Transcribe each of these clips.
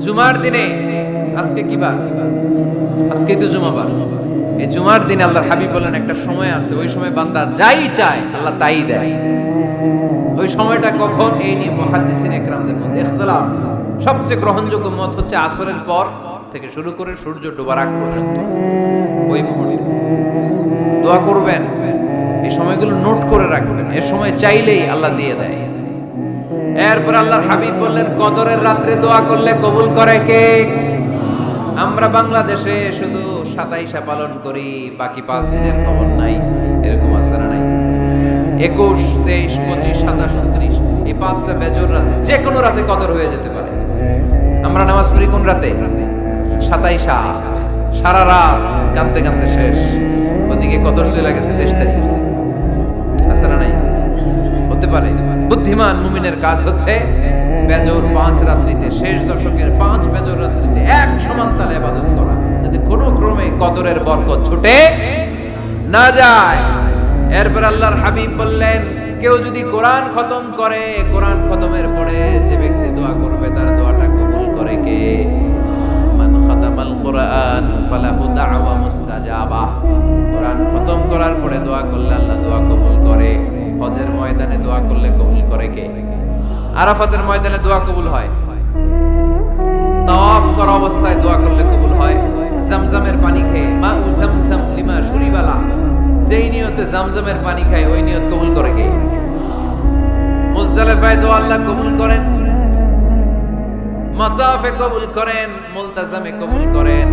জুমার দিনে আজকে কি বার? আজকে তো জুমাবার। এই জুমার দিনে আল্লাহর হাবিব বলেন একটা সময় আছে, ওই সময় বান্দা যাই চায় আল্লাহ তাই দেয়। ওই সময়টা কখন? এই নিয়ে মুহাদ্দিসিন ইকরামদের মধ্যে ইখতিলাফ। সবচেয়ে গ্রহণযোগ্য মত হচ্ছে আসরের পর থেকে শুরু করে সূর্য ডোবার আগ পর্যন্ত ওই মুহূর্তে দোয়া করবেন। এই সময়গুলো নোট করে রাখবেন, এর সময় চাইলেই আল্লাহ দিয়ে দেয়। এরপর আল্লাহর হাবিব বললেন কদরের রাত্রে দোয়া করলে কবুল করে কে? আমরা বাংলাদেশে শুধু 27 পালন করি, বাকি 5 দিনের খবর নাই। এরকম আছে না নাই? 21, 23, 25, 27, 29 এই 5টা বেজর রাতে যে কোনো রাতে কদর হয়ে যেতে পারে। আমরা নামাজ পড়ি কোন রাতে? 27 সারা রাত কাঁদতে কাঁদতে শেষ, ওদিকে কদর চলে গেছে 23 তারিখ। আছে না নাই? হতে পারে। বুদ্ধিমান মুমিনের কাজ হচ্ছে বেজর 5 রাত্রিতে, শেষ দশকের 5 বেজর রাত্রিতে এক সমান তালে ইবাদত করা, যাতে কোনো ক্রমে কদরের বরকত ছুটে না যায়। এরপর আল্লাহর হাবিব বললেন কেউ যদি কোরআন খতম করে, কোরআন খতমের পরে যে ব্যক্তি দোয়া করবে তার দোয়াটা কবুল করে কে? মান খাতামাল কোরআন ফালাহু দাওয়া মুস্তাজাবা। কোরআন খতম করার পরে দোয়া করলে আল্লাহ দোয়া কবুল করে। হজের ময়দানে দোয়া করলে কবুল করে কে? আরাফাতের ময়দানে দোয়া কবুল হয়। তাওয়াফ করা অবস্থায় দোয়া করলে কবুল হয়। জামজামের পানি খেয়ে মা উজামজাম লিমা শুরিবালা, যেই নিয়তে জামজামের পানি খায় ওই নিয়ত কবুল করে কে? মুজদালিফায় দোয়া আল্লাহ কবুল করেন, মাতাফে কবুল করেন, মুলতাজামে কবুল করেন।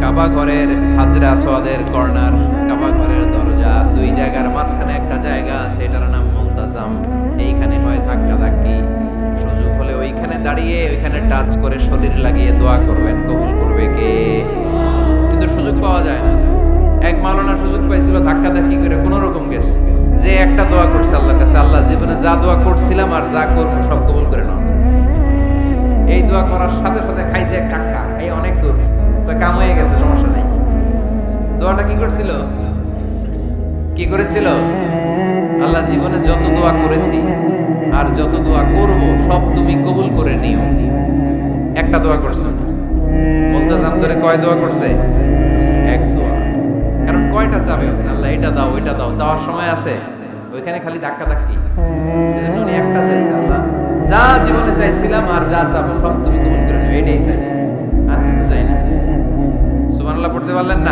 কাবা ঘরের হাজরে আসওয়াদের কর্নার, কাবা ঘরের দরজা, দুই জায়গার মাঝখানে একটা জায়গা আছে, এটার নাম মুলতাজাম। এইখানে হয় ধাক্কা ধাক্কি, সুযোগ হলে ওইখানে দাঁড়িয়ে ওইখানে টাচ করে শরীর লাগিয়ে দোয়া করবেন, কবুল করবে কে? কিন্তু সুযোগ পাওয়া যায় না। এক মাওলানা সুযোগ পাইছিল, ধাক্কা ধাক্কি করে কোন রকম গেছে, যে একটা দোয়া করছে আল্লাহর কাছে, আল্লাহ জীবনে যা দোয়া করছিলাম আর যা করবো সব কবুল করে নাও। এই দোয়া করার সাথে সাথে খাইছে এক টাকা, এই অনেক দূর, কাম হয়ে গেছে, সমস্যা নাই। দোয়াটা কি করছিল? কি করেছিল? আল্লাহ জীবনে যত দোয়া করেছি আর যত দোয়া করব সব তুমি কবুল করে নিও। একটা দোয়া করছে। মুলতাজাম ধরে কয় দোয়া করছে? এক দোয়া। কারণ কয়টা চাবে আল্লাহ, এটা দাও ওইটা দাও, চাওয়ার সময় আছে, ওইখানে খালি ধাক্কা ধাক্কি। এজন্য উনি একটা চাইছে, আল্লাহ যা জীবনে চাইছিলাম আর যা চাবো সব তুমি কবুল করে নিও, এটাই চাই, আর কিছু চাই না। সুবহানাল্লাহ পড়তে পারলেন না?